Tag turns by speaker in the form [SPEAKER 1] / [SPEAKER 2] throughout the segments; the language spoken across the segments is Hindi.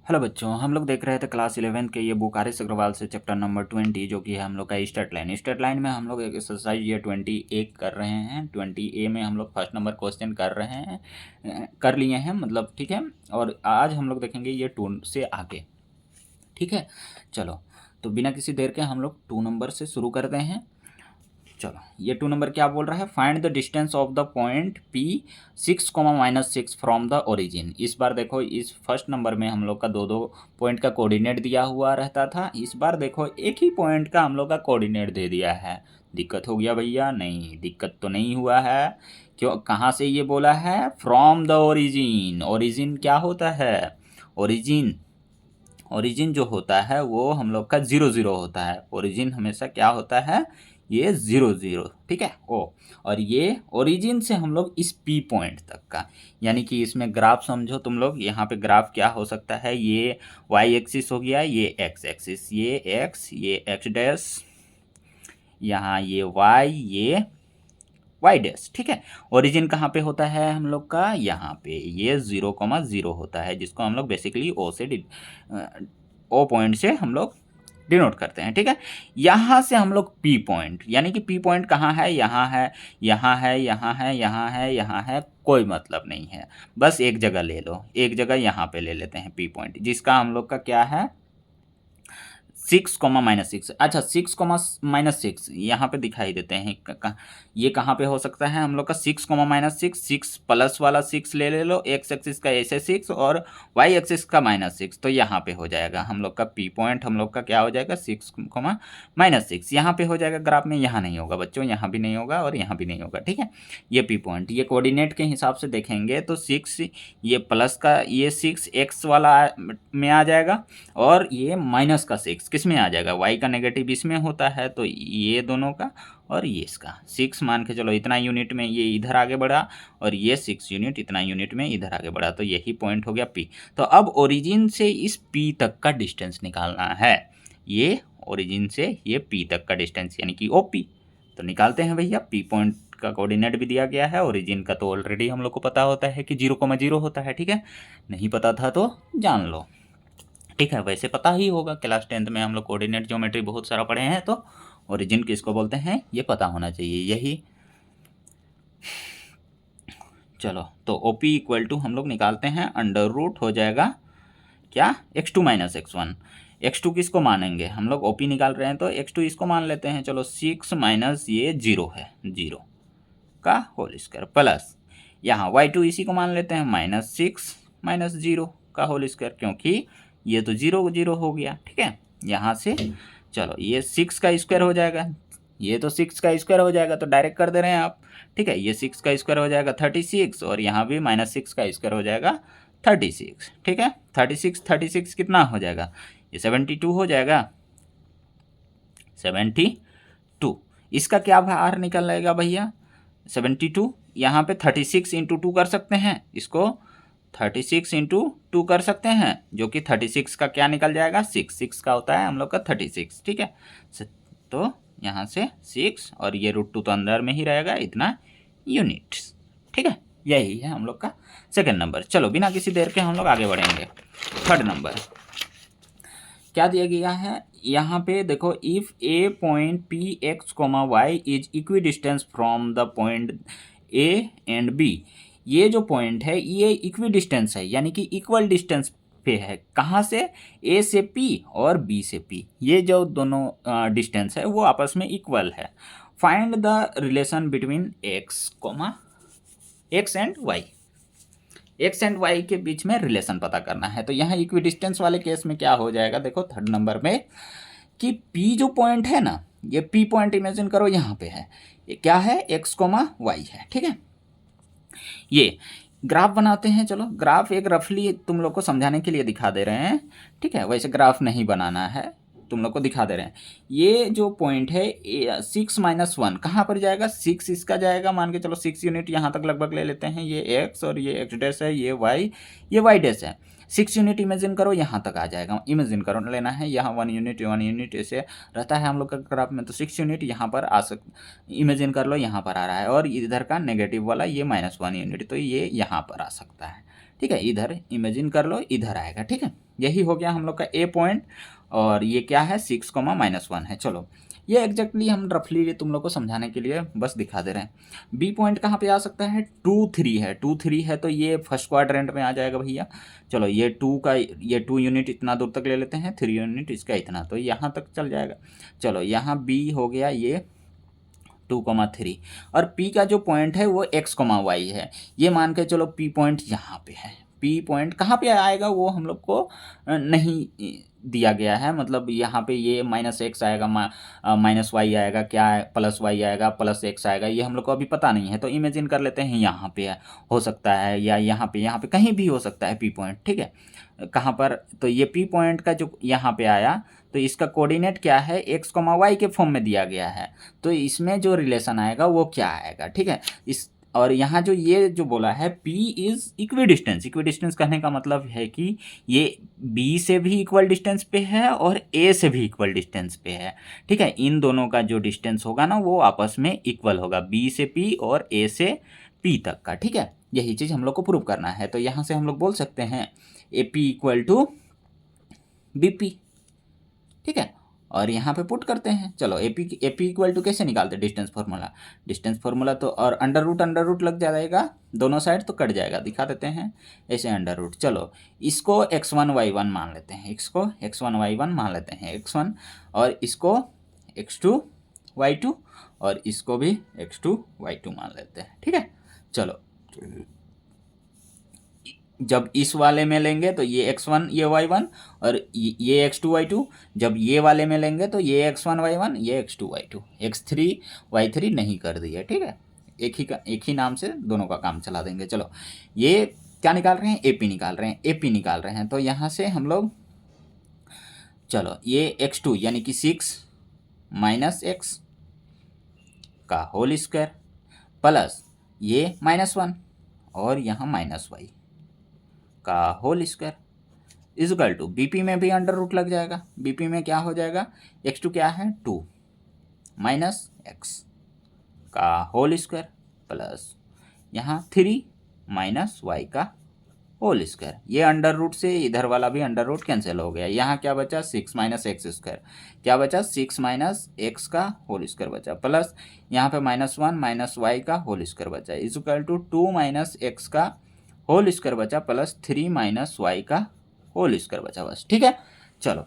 [SPEAKER 1] हेलो बच्चों, हम लोग देख रहे थे क्लास 11 के ये बुक आर.एस. अग्रवाल से चैप्टर नंबर 20 जो कि है हम लोग का स्टेट लाइन। स्टेट लाइन में हम लोग एक एक्सरसाइज ये 20A कर रहे हैं। 20A में हम लोग फर्स्ट नंबर क्वेश्चन कर रहे हैं, कर लिए हैं मतलब, ठीक है। और आज हम लोग देखेंगे ये 2 से आगे, ठीक है। चलो, तो बिना किसी देर के हम लोग 2 नंबर से शुरू करते हैं। चलो, ये 2 नंबर क्या बोल रहा है, find the distance of the point P 6, from the origin. इस बार देखो, इस फर्स्ट नंबर में हम लोग का दो पॉइंट का कोऑर्डिनेट दिया हुआ रहता था। इस बार देखो एक ही पॉइंट का हम लोग का कोऑर्डिनेट दे दिया है। दिक्कत हो गया भैया? नहीं, दिक्कत तो नहीं हुआ है। क्यों? कहाँ से ये बोला है? From the origin. ओरिजिन क्या होता है? ओरिजिन जो होता है वो हम लोग का 0 0 होता है। ओरिजिन हमेशा क्या होता है? ये 0 0, ठीक है। और ये ओरिजिन से हम लोग इस P पॉइंट तक का, यानी कि इसमें ग्राफ समझो तुम लोग। यहाँ पे ग्राफ क्या हो सकता है? ये y एक्सिस हो गया, ये x एक्सिस, ये x, ये x डैश, यहाँ ये y, ये y डैश, ठीक है। ओरिजिन कहाँ पे होता है हम लोग का? यहाँ पे ये 0, 0 होता है, जिसको हम लोग बेसिकली ओ पॉइंट से हम लोग डिनोट करते हैं, ठीक है। यहाँ से हम लोग P पॉइंट, यानी कि P पॉइंट कहाँ है? यहाँ है, यहाँ है, यहाँ है, यहाँ है, यहाँ है, कोई मतलब नहीं है। बस एक जगह ले लो, एक जगह यहाँ पे ले लेते हैं P पॉइंट, जिसका हम लोग का क्या है? 6, अच्छा 6, यहाँ पे दिखाई देते हैं। ये कहाँ पे हो सकता है हम लोग का? 6, 6 प्लस वाला 6 ले लो, एक्स एक्सिस का ऐसे 6 और वाई एक्सिस का -6, तो यहाँ पे हो जाएगा हम लोग का P पॉइंट। हम लोग का क्या हो जाएगा? 6, -6 यहाँ पे हो जाएगा ग्राफ में। यहाँ नहीं होगा बच्चों, यहाँ भी नहीं होगा और यहाँ भी नहीं होगा, ठीक है। ये P पॉइंट, ये कोऑर्डिनेट के हिसाब से देखेंगे तो 6, ये प्लस का ये 6 एक्स वाला में आ जाएगा, और ये माइनस का 6 किस में आ जाएगा? y का नेगेटिव इसमें होता है, तो ये दोनों का और ये इसका 6 मान के चलो, इतना यूनिट में ये इधर आगे बढ़ा, और ये 6 यूनिट इतना यूनिट में इधर आगे बढ़ा, तो यही पॉइंट हो गया P। तो अब ओरिजिन से इस P तक का डिस्टेंस निकालना है। ये ओरिजिन से ये P तक का डिस्टेंस, यानी कि OP। तो निकालते हैं भैया। P पॉइंट का कोऑर्डिनेट भी दिया गया है, ओरिजिन का तो ऑलरेडी हम लोग को पता होता है कि 0, 0 होता है, ठीक है। नहीं पता था तो जान लो, ठीक है। वैसे पता ही होगा, क्लास 10th में हम लोग कोऑर्डिनेट ज्योमेट्री बहुत सारा पढ़े हैं, तो ओरिजिन किसको बोलते हैं ये पता होना चाहिए, यही। चलो, तो OP इक्वल टू हम लोग निकालते हैं, अंडर रूट हो जाएगा क्या? x2 - x1। x2 किसको मानेंगे हम लोग? OP निकाल रहे हैं तो x2 इसको मान लेते हैं। चलो, 6 माइनस ये 0 है, 0 का होल स्क्वायर, प्लस यहाँ y2 इसी को मान लेते हैं, -6 - 0 का होल स्क्वायर, क्योंकि ये तो 0 0 हो गया, ठीक है। यहाँ से चलो, ये 6 का स्क्वायर हो जाएगा, ये तो 6 का स्क्वायर हो जाएगा, तो डायरेक्ट कर दे रहे हैं आप, ठीक है। ये 6 का स्क्वायर हो जाएगा 36, और यहाँ भी -6 का स्क्वायर हो जाएगा 36, ठीक है। 36 कितना हो जाएगा? ये 72 हो जाएगा, 72। इसका क्या बाहर निकल आएगा भैया? 72। यहाँ पे 36 इंटू 2 कर सकते हैं, इसको 36 इंटू 2 कर सकते हैं, जो कि 36 का क्या निकल जाएगा? 6 का होता है हम लोग का 36, ठीक है। तो यहाँ से 6 और ये √2 तो अंदर में ही रहेगा, इतना यूनिट्स, ठीक है। यही है हम लोग का सेकेंड नंबर। चलो, बिना किसी देर के हम लोग आगे बढ़ेंगे। थर्ड नंबर क्या दिया गया है यहाँ पे? देखो, if A point P(x, y) is equi distance from the point A and B। ये जो पॉइंट है ये इक्वी डिस्टेंस है, यानी कि इक्वल डिस्टेंस पे है। कहाँ से? A से P और B से P। ये जो दोनों डिस्टेंस है वो आपस में इक्वल है। Find the relation between x and y। X and Y के बीच में रिलेशन पता करना है। तो यहाँ इक्वी डिस्टेंस वाले केस में क्या हो जाएगा? देखो, थर्ड नंबर में कि P जो पॉइंट है ना, ये P पॉइंट इमेजिन करो यहाँ पे है, ये क्या है? x, y है, ठीक है। ये ग्राफ बनाते हैं। चलो, ग्राफ एक रफली तुम लोग को समझाने के लिए दिखा दे रहे हैं, ठीक है। वैसे ग्राफ नहीं बनाना है, तुम लोग को दिखा दे रहे हैं। ये जो पॉइंट है 6 - 1 कहाँ पर जाएगा? 6 इसका जाएगा, मान के चलो 6 यूनिट यहाँ तक लगभग ले लेते हैं। ये x और ये x डैश है, ये y डैश है। 6 यूनिट इमेजिन करो यहाँ तक आ जाएगा, इमेजिन करो लेना है। यहाँ 1 यूनिट 1 यूनिट ऐसे रहता है हम लोग का ग्राफ में, तो 6 यूनिट यहाँ पर आ इमेजिन कर लो यहाँ पर आ रहा है, और इधर का नेगेटिव वाला ये -1 यूनिट, तो ये यहाँ पर आ सकता है, ठीक है, इधर इमेजिन कर लो, इधर आएगा। ठीक है, यही हो गया हम लोग का ए पॉइंट, और ये क्या है 6, -1 है। चलो ये एग्जैक्टली हम रफली तुम लोग को समझाने के लिए बस दिखा दे रहे हैं। बी पॉइंट कहाँ पे आ सकता है, 2, 3 है, 2, 3 है तो ये फर्स्ट क्वाड्रेंट में आ जाएगा भैया। चलो ये 2 यूनिट इतना दूर तक ले लेते हैं, 3 यूनिट इसका इतना, तो यहाँ तक चल जाएगा। चलो यहाँ बी हो गया ये 2, 3, और P का जो पॉइंट है वो x, y है। ये मान के चलो P पॉइंट यहाँ पे है। P पॉइंट कहाँ पे आएगा वो हम लोग को नहीं दिया गया है, मतलब यहाँ पे ये -x आएगा, -y आएगा, क्या है +y आएगा, +x आएगा, ये हम लोग को अभी पता नहीं है। तो इमेजिन कर लेते हैं यहाँ पे है, हो सकता है, या यहाँ पे कहीं भी हो सकता है P पॉइंट। ठीक है, कहाँ पर, तो ये P पॉइंट का जो यहाँ पे आया तो इसका कोऑर्डिनेट क्या है, x, y के फॉर्म में दिया गया है। तो इसमें जो रिलेशन आएगा वो क्या आएगा। ठीक है, इस और यहाँ जो ये जो बोला है P इज इक्विडिस्टेंस कहने का मतलब है कि ये B से भी इक्वल डिस्टेंस पे है और A से भी इक्वल डिस्टेंस पे है। ठीक है, इन दोनों का जो डिस्टेंस होगा ना वो आपस में इक्वल होगा, B से P और A से P तक का। ठीक है, यही चीज़ हम लोग को प्रूव करना है। तो यहाँ से हम लोग बोल सकते हैं AP = BP। ठीक है, और यहाँ पे पुट करते हैं। चलो AP = कैसे निकालते हैं, डिस्टेंस फार्मूला तो, और अंडर रूट लग जाएगा दोनों साइड तो कट जाएगा, दिखा देते हैं ऐसे अंडर रूट। चलो इसको x1 y1 मान लेते हैं, इसको x1 y1 मान लेते हैं, x1, और इसको x2 y2, और इसको भी x2 y2 मान लेते हैं। ठीक है, चलो जब इस वाले में लेंगे तो ये x1 ये y1 और ये x2 y2, जब ये वाले में लेंगे तो ये x1 y1 ये x2 y2, x3 y3 नहीं कर दिए। ठीक है, एक ही नाम से दोनों का काम चला देंगे। चलो ये क्या निकाल रहे हैं, AP निकाल रहे हैं। तो यहाँ से हम लोग, चलो ये x2 यानी कि 6 - x का होल स्क्वायर प्लस ये -1 और यहाँ -y का whole square equal to BP में भी अंडर रूट लग जाएगा। BP में क्या हो जाएगा, x2 क्या है 2 - x का होल स्क्वायर प्लस यहाँ 3 - y का होल स्क्वायर। ये अंडर रूट से इधर वाला भी अंडर रूट कैंसिल हो गया। यहाँ क्या बचा 6 - x², क्या बचा 6 - x का होल स्क्वायर बचा, प्लस यहाँ पे -1 - y का होल स्क्वायर बचा, इजकल टू 2 - x का होल स्क्वायर बचा प्लस 3 - y का होल स्क्वायर बचा बस। ठीक है, चलो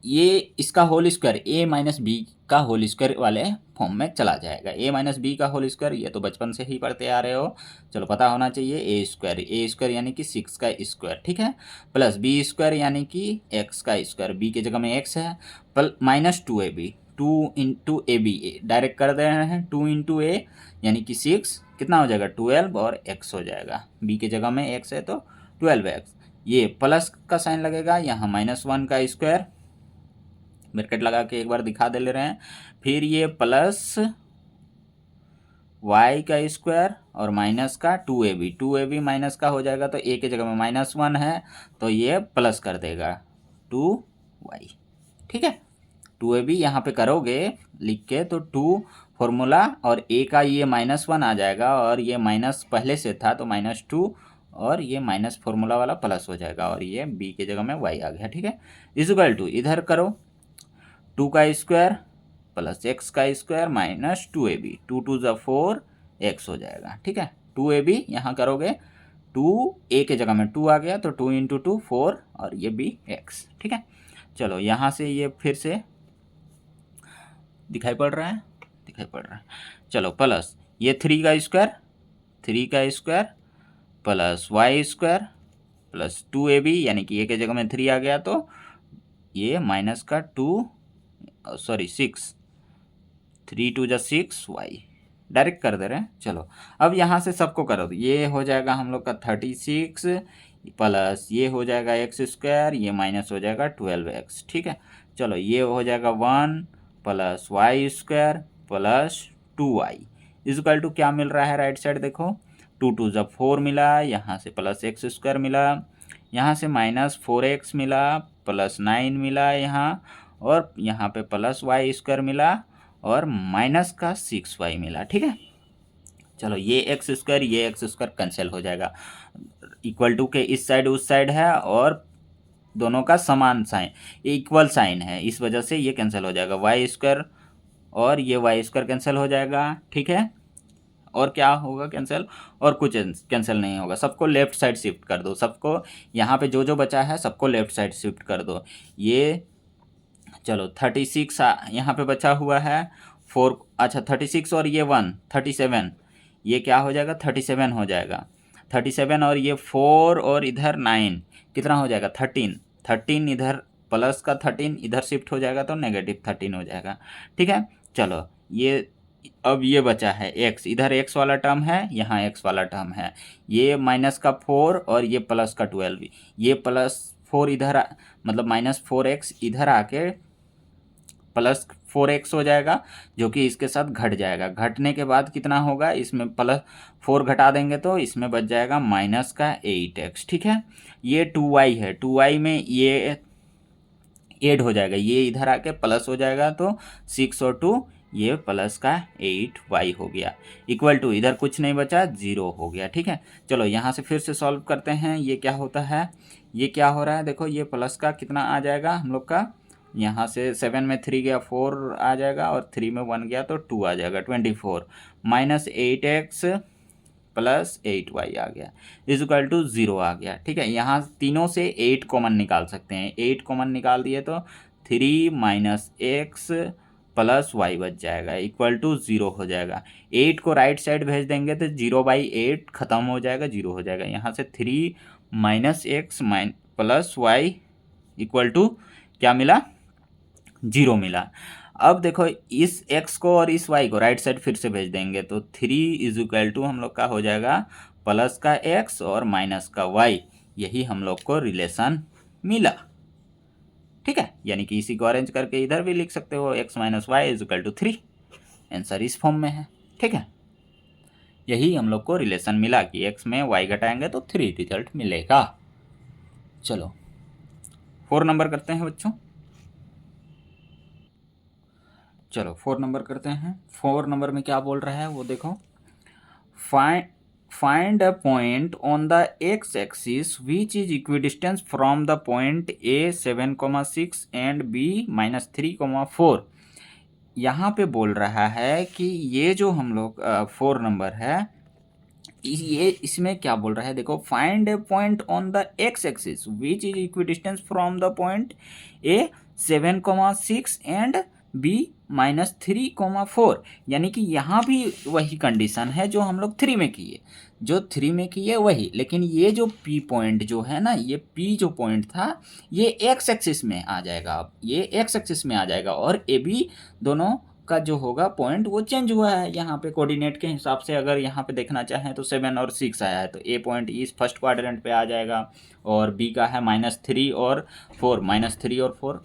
[SPEAKER 1] ये इसका होल स्क्वायर a - b का होल स्क्वायर वाले फॉर्म में चला जाएगा। a - b का होल स्क्वायर ये तो बचपन से ही पढ़ते आ रहे हो, चलो पता होना चाहिए। a स्क्वायर यानी कि 6 का स्क्वायर, ठीक है, प्लस b² यानी कि x का स्क्वायर, b की जगह में x है, -2ab, 2 × ab डायरेक्ट कर दे रहे हैं, 2 × a यानी कि 6 कितना हो जाएगा 12 और x हो जाएगा, b की जगह में x है तो 12x। ये प्लस का साइन लगेगा, यहाँ -1 का स्क्वायर ब्रैकेट लगा के एक बार दिखा दे ले रहे हैं, फिर ये प्लस y का स्क्वायर और माइनस का 2ab माइनस का हो जाएगा, तो a की जगह में -1 है तो ये प्लस कर देगा 2y। ठीक है, 2ab यहाँ पे करोगे लिख के तो 2 फॉर्मूला और a का ये -1 आ जाएगा, और ये माइनस पहले से था तो -2 और ये माइनस फॉर्मूला वाला प्लस हो जाएगा, और ये b की जगह में y आ गया। ठीक है, इजकल टू इधर करो 2 का स्क्वायर प्लस x का स्क्वायर माइनस 2ab, 2 2 = 4 x हो जाएगा। ठीक है, 2ab यहाँ करोगे 2a के जगह में 2 आ गया तो 2 × 2 4 और ये भी x। ठीक है, चलो यहाँ से ये फिर से दिखाई पड़ रहा है, चलो प्लस ये 3 का square plus y² plus 2ab यानी कि a के जगह में 3 आ गया तो ये माइनस का 6 3 2 = 6y डायरेक्ट कर दे रहे हैं। चलो अब यहाँ से सबको करो तो ये हो जाएगा हम लोग का 36 प्लस ये हो जाएगा x², ये माइनस हो जाएगा 12x। ठीक है, चलो ये हो जाएगा 1 plus y² plus 2y is equal to क्या मिल रहा है राइट साइड देखो, 2 2 = 4 मिला, यहाँ से प्लस x² मिला, यहाँ से -4x मिला, प्लस 9 मिला यहाँ, और यहाँ पे प्लस y² मिला और माइनस का 6y मिला। ठीक है, चलो ये x² कैंसिल हो जाएगा, इक्वल टू के इस साइड उस साइड है और दोनों का समान साइन इक्वल साइन है, इस वजह से ये कैंसिल हो जाएगा, वाई स्क्वायर और ये वाई स्क्वायर कैंसिल हो जाएगा। ठीक है, और क्या होगा कैंसिल, और कुछ कैंसिल नहीं होगा। सबको लेफ्ट साइड शिफ्ट कर दो, सबको यहाँ पे जो जो बचा है सबको लेफ्ट साइड शिफ्ट कर दो। ये चलो 36 यहाँ पे बचा हुआ है 4, अच्छा 36 और ये 1 37, ये क्या हो जाएगा 37 हो जाएगा 37, और ये 4 और इधर 9 कितना हो जाएगा 13, 13 इधर प्लस का 13 इधर शिफ्ट हो जाएगा तो -13 हो जाएगा। ठीक है, चलो ये अब ये बचा है x, इधर x वाला टर्म है, यहाँ x वाला टर्म है, ये माइनस का 4 और ये प्लस का 12, ये +4 इधर मतलब -4x इधर आके +4x हो जाएगा, जो कि इसके साथ घट जाएगा। घटने के बाद कितना होगा, इसमें +4 घटा देंगे तो इसमें बच जाएगा -8x। ठीक है, ये 2y है, 2y में ये ऐड हो जाएगा, ये इधर आके प्लस हो जाएगा तो 6 और 2 ये प्लस का 8y हो गया, इक्वल टू इधर कुछ नहीं बचा 0 हो गया। ठीक है, चलो यहाँ से फिर से सॉल्व करते हैं। ये क्या होता है, ये क्या हो रहा है, देखो ये प्लस का कितना आ जाएगा हम लोग का, यहाँ से 7 में 3 गया 4 आ जाएगा और 3 में 1 गया तो 2 आ जाएगा, 24 -8x + 8y आ गया इक्वल टू 0 आ गया। ठीक है, यहाँ तीनों से 8 कॉमन निकाल सकते हैं, 8 कॉमन निकाल दिए तो 3 - x + y बच जाएगा इक्वल टू 0 हो जाएगा। 8 को राइट साइड भेज देंगे तो 0/8 ख़त्म हो जाएगा, 0 हो जाएगा। यहाँ से 3 - x + y इक्वल टू क्या मिला, 0 मिला। अब देखो इस x को और इस y को राइट साइड फिर से भेज देंगे तो 3 = हम लोग का हो जाएगा प्लस का x और माइनस का y, यही हम लोग को रिलेशन मिला। ठीक है, यानी कि इसी को अरेंज करके इधर भी लिख सकते हो x - y = 3, आंसर इस फॉर्म में है। ठीक है, यही हम लोग को रिलेशन मिला कि x में y घटाएंगे तो 3 रिजल्ट मिलेगा। चलो 4 नंबर करते हैं बच्चों, चलो 4 नंबर करते हैं। 4 नंबर में क्या बोल रहा है वो देखो, find a point on the x axis which is equidistance from the point a 7,6 and b -3,4। यहाँ पे बोल रहा है कि ये जो हम लोग 4 नंबर है, ये इसमें क्या बोल रहा है देखो, find A point on the x axis which is equidistance from the point a 7,6 and b -3,4। यानी कि यहाँ भी वही कंडीशन है जो हम लोग 3 में किए, जो 3 में किए वही, लेकिन ये जो p पॉइंट जो है ना, ये p जो पॉइंट था ये x एक्सिस में आ जाएगा, अब ये x एक्सिस में आ जाएगा और ए बी दोनों का जो होगा पॉइंट वो चेंज हुआ है। यहाँ पे कोऑर्डिनेट के हिसाब से अगर यहाँ पे देखना चाहें तो 7 और 6 आया है तो ए पॉइंट इस फर्स्ट क्वाड्रेंट पे आ जाएगा, और बी का है -3 और 4, -3 और 4,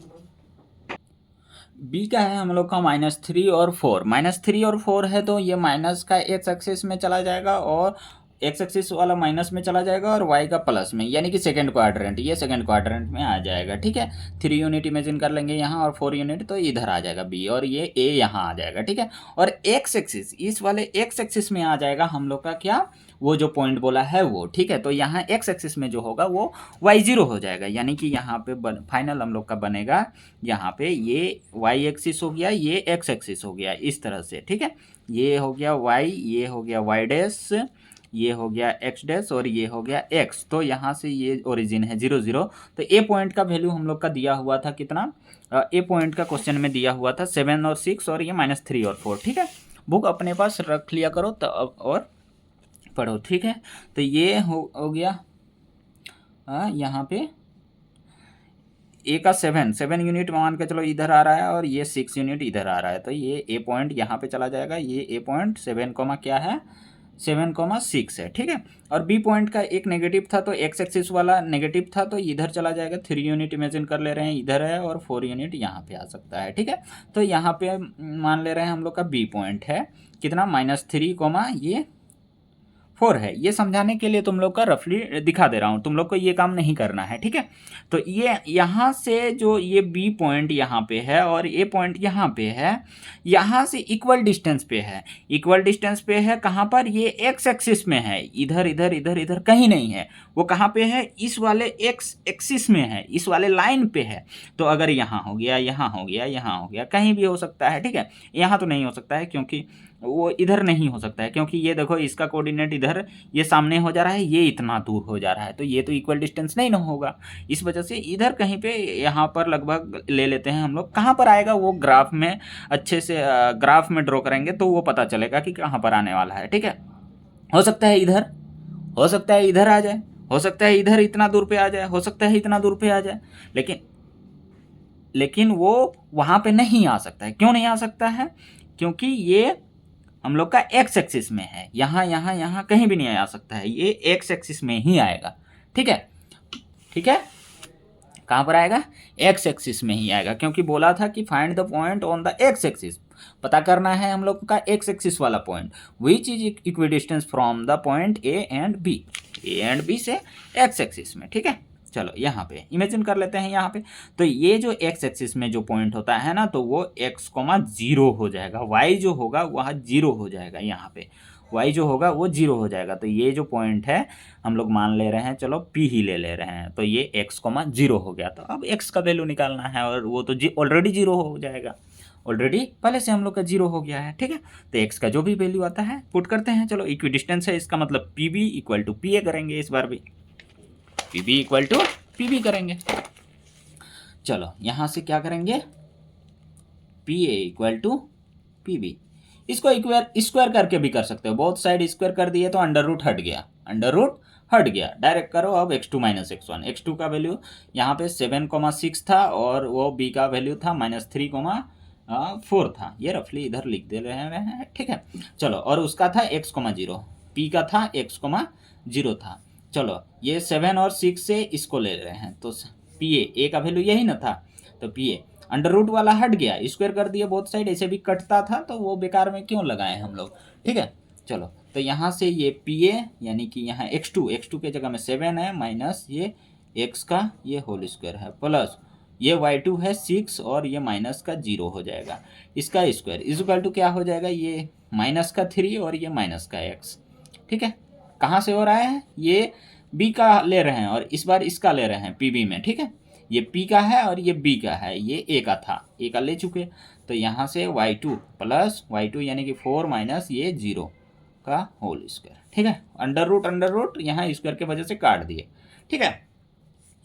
[SPEAKER 1] बी का है हम लोग का -3 और 4, -3 और 4 है तो ये माइनस का एक्स एक्सिस में चला जाएगा और एक्स एक्सिस वाला माइनस में चला जाएगा और वाई का प्लस में, यानी कि सेकंड क्वाड्रेंट, ये सेकंड क्वाड्रेंट में आ जाएगा। ठीक है, 3 यूनिट इमेजिन कर लेंगे यहाँ और 4 यूनिट तो इधर आ जाएगा बी और ये ए यहाँ आ जाएगा। ठीक है, और एक्स एक्सिस, इस वाले एक्स एक्सिस में आ जाएगा हम लोग का क्या, वो जो पॉइंट बोला है वो। ठीक है, तो यहाँ एक्स एक्सिस में जो होगा वो y0 हो जाएगा, यानी कि यहाँ पे फाइनल हम लोग का बनेगा, यहाँ पे ये y एक्सिस हो गया, ये x एक्सिस हो गया, इस तरह से। ठीक है, ये हो गया y, ये हो गया y डैश, ये हो गया x डैश और ये हो गया x। तो यहाँ से ये ओरिजिन है 0 0। तो ए पॉइंट का वैल्यू हम लोग का दिया हुआ था कितना, ए पॉइंट का क्वेश्चन में दिया हुआ था 7 और 6 और ये -3 और 4। ठीक है, बुक अपने पास रख लिया करो तो और पढ़ो। ठीक है, तो ये हो गया यहाँ पे ए का 7 यूनिट मान के चलो इधर आ रहा है और ये 6 यूनिट इधर आ रहा है, तो ये ए पॉइंट यहाँ पे चला जाएगा, ये ए पॉइंट 7 क्या है 7,6 है। ठीक है, और बी पॉइंट का एक नेगेटिव था तो एक्स एक्सिस वाला नेगेटिव था तो इधर चला जाएगा, 3 यूनिट इमेजिन कर ले रहे हैं इधर है और 4 यूनिट यहाँ पे आ सकता है। ठीक है, तो यहाँ पे मान ले रहे हैं हम लोग का बी पॉइंट है कितना -3, ये 4 है। ये समझाने के लिए तुम लोग का रफली दिखा दे रहा हूँ, तुम लोग को ये काम नहीं करना है, ठीक है। तो ये यहाँ से जो ये बी पॉइंट यहाँ पे है और ए पॉइंट यहाँ पे है, यहाँ से इक्वल डिस्टेंस पे है। इक्वल डिस्टेंस पे है कहाँ पर? ये एक्स एक्सिस में है, इधर इधर इधर इधर कहीं नहीं है। वो कहाँ पे है? इस वाले एक्स एक्सिस में है, इस वाले लाइन पे है। तो अगर यहाँ हो गया, यहाँ हो गया, यहाँ हो गया, कहीं भी हो सकता है, ठीक है। यहाँ तो नहीं हो सकता है क्योंकि वो इधर नहीं हो सकता है, क्योंकि ये देखो इसका कोऑर्डिनेट इधर ये सामने हो जा रहा है, ये इतना दूर हो जा रहा है, तो ये तो इक्वल डिस्टेंस नहीं ना होगा। इस वजह से इधर कहीं पे यहाँ पर लगभग ले लेते हैं हम लोग। कहाँ पर आएगा वो ग्राफ में अच्छे से ग्राफ में ड्रॉ करेंगे तो वो पता चलेगा कि कहाँ पर आने वाला है, ठीक है। हो सकता है इधर, हो सकता है इधर आ जाए, हो सकता है इधर इतना दूर पे आ जाए, हो सकता है इतना दूर पे आ जाए, लेकिन वो वहाँ पे नहीं आ सकता है। क्यों नहीं आ सकता है? क्योंकि ये हम लोग का एक्स एक्सिस में है, यहाँ यहाँ यहाँ कहीं भी नहीं आ सकता है, ये एक्स एक्सिस में ही आएगा, ठीक है। ठीक है, कहाँ पर आएगा? एक्स एक्सिस में ही आएगा, क्योंकि बोला था कि find the point on the X axis. पता करना है हम लोग का एक्स एक्सिस वाला पॉइंट, which is equidistance from the point A and B, A and B से एक्स एक्सिस में, ठीक है। चलो यहाँ पे इमेजिन कर लेते हैं यहाँ पे। तो ये जो एक्स एक्सिस में जो पॉइंट होता है ना, तो वो एक्स कोमा 0 हो जाएगा, वाई जो होगा वह 0 हो जाएगा, यहाँ पे वाई जो होगा वो 0 हो जाएगा। तो ये जो पॉइंट है हम लोग मान ले रहे हैं, चलो पी ही ले रहे हैं, तो ये एक्स कोमा 0 हो गया। तो अब एक्स का वैल्यू निकालना है, और वो तो ऑलरेडी 0 हो जाएगा, ऑलरेडी पहले से हम लोग का 0 हो गया है, ठीक है। तो एक्स का जो भी वैल्यू आता है पुट करते हैं। चलो इक्विडिस्टेंस है, इसका मतलब P B equal to P A करेंगे, इस बार भी P B equal to P B करेंगे। चलो यहाँ से क्या करेंगे? P A equal to P B. इसको स्क्वायर करके भी कर सकते हो, बहुत साइड स्क्वायर कर दिए तो अंडर रूट हट गया, अंडर रूट हट गया। डायरेक्ट करो अब x2 माइनस x1। x2 का वैल्यू यहाँ पे 7,6 था, और वो b का वैल्यू था -3,4 था। ये रफली इधर लिख दे रहे हैं, ठीक है। चलो, और उसका था x,0, p का था x,0 था। चलो ये 7 और 6 से इसको ले रहे हैं, तो पी ए का वैल्यू यही ना था, तो पी ए अंडर रूट वाला हट गया, स्क्वायर कर दिया बोथ साइड, ऐसे भी कटता था, तो वो बेकार में क्यों लगाए हम लोग, ठीक है। चलो तो यहाँ से ये पी ए यानी कि यहाँ x2 के जगह में 7 है, माइनस ये x का ये होल स्क्वायर है, प्लस ये y2 है 6, और ये माइनस का 0 हो जाएगा, इसका स्क्वायर इक्वल टू क्या हो जाएगा? ये माइनस का 3 और ये माइनस का x, ठीक है। कहाँ से हो रहा है? ये b का ले रहे हैं और इस बार इसका ले रहे हैं पी बी में, ठीक है। ये p का है और ये b का है, ये a का था, a का ले चुके। तो यहाँ से y2 प्लस y2 यानी कि 4 माइनस ये 0 का होल स्क्वायर, ठीक है। अंडर रूट यहाँ स्क्वायर के वजह से काट दिए, ठीक है।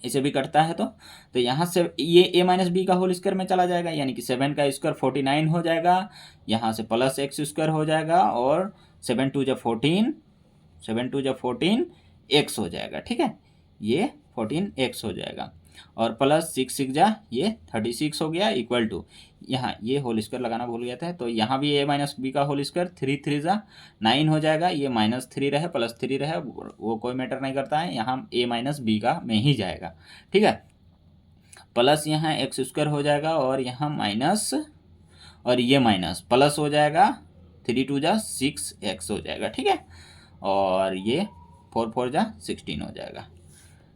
[SPEAKER 1] इसे भी कटता है तो यहाँ से ये a माइनस बी का होल स्क्वायर में चला जाएगा, यानी कि 7 का स्क्वायर 49 हो जाएगा, यहाँ से प्लस एक्स स्क्वायर हो जाएगा, और 7 2 जा 14 एक्स हो जाएगा, ठीक है। ये 14 एक्स हो जाएगा, और प्लस 6 6 जा ये 36 हो गया, इक्वल टू यहाँ ये होल स्क्वायर लगाना भूल गया था, तो यहाँ भी a माइनस बी का होल स्क्वायर 3 3 जा 9 हो जाएगा, ये -3 रहे +3 रहे वो कोई मैटर नहीं करता है, यहाँ a माइनस बी का में ही जाएगा, ठीक है। प्लस यहाँ एक्स स्क्वायर हो जाएगा, और यहाँ माइनस, और ये माइनस प्लस हो जाएगा, 3 2 जा 6 एक्स हो जाएगा, ठीक है। और ये 4 4 जा 16 हो जाएगा,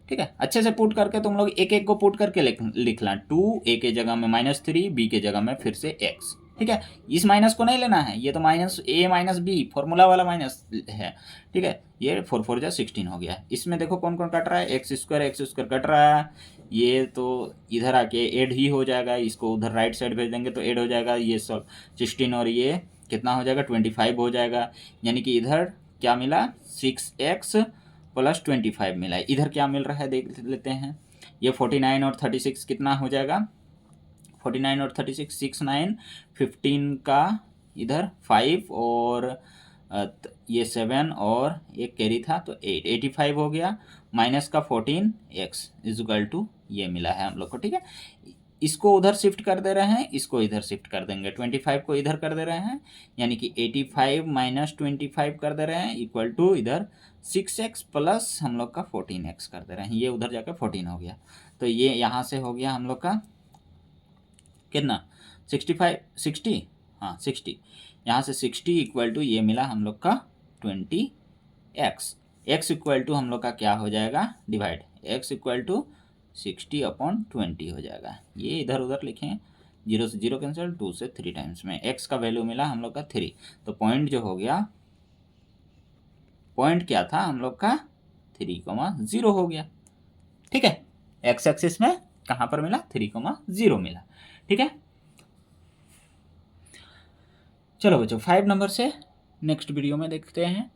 [SPEAKER 1] ठीक है। अच्छे से पुट करके तुम लोग एक एक को पुट करके लिखना, 2 a के जगह में -3, b के जगह में फिर से x, ठीक है। इस माइनस को नहीं लेना है, ये तो minus a minus B formula वाला माइनस है, ठीक है। ये 4 4 जा 16 हो गया। इसमें देखो कौन कौन कट रहा है, एक्स स्क्वायर कट रहा है, ये तो इधर आके ऐड ही हो जाएगा, इसको उधर राइट साइड भेज देंगे तो ऐड हो जाएगा, ये सब 16 और ये कितना हो जाएगा 25 हो जाएगा, यानी कि इधर क्या मिला 6x प्लस 25 मिला है। इधर क्या मिल रहा है देख लेते हैं, ये 49 और 36 कितना हो जाएगा, 49 और 36 6 9 15 का इधर 5 और ये 7 और एक कैरी था तो 8 85 हो गया, माइनस का 14 x इक्वल टू ये मिला है हम लोग को, ठीक है। इसको उधर शिफ्ट कर दे रहे हैं, इसको इधर शिफ्ट कर देंगे, 25 को इधर कर दे रहे हैं, यानी कि 85 माइनस 25 कर दे रहे हैं, इक्वल टू इधर 6x प्लस हम लोग का 14x कर दे रहे हैं, ये उधर जाकर 14 हो गया। तो ये यहाँ से हो गया हम लोग का कितना 60, हाँ 60, यहाँ से 60 इक्वल टू ये मिला हम लोग का 25, एक्स, एक्स इक्वल टू हम लोग का क्या हो जाएगा, डिवाइड, एक्स इक्वल टू 60/20 हो जाएगा। ये इधर उधर लिखें, 0 से 0 कैंसिल, 2 से 3 टाइम्स में एक्स का वैल्यू मिला हम लोग का 3। तो पॉइंट जो हो गया, पॉइंट क्या था हम लोग का 3,0 हो गया। ठीक है, एक्स एक्सिस में कहाँ पर मिला, 3,0 मिला। ठीक है, चलो बच्चों 5 नंबर से नेक्स्ट वीडियो में देखते हैं।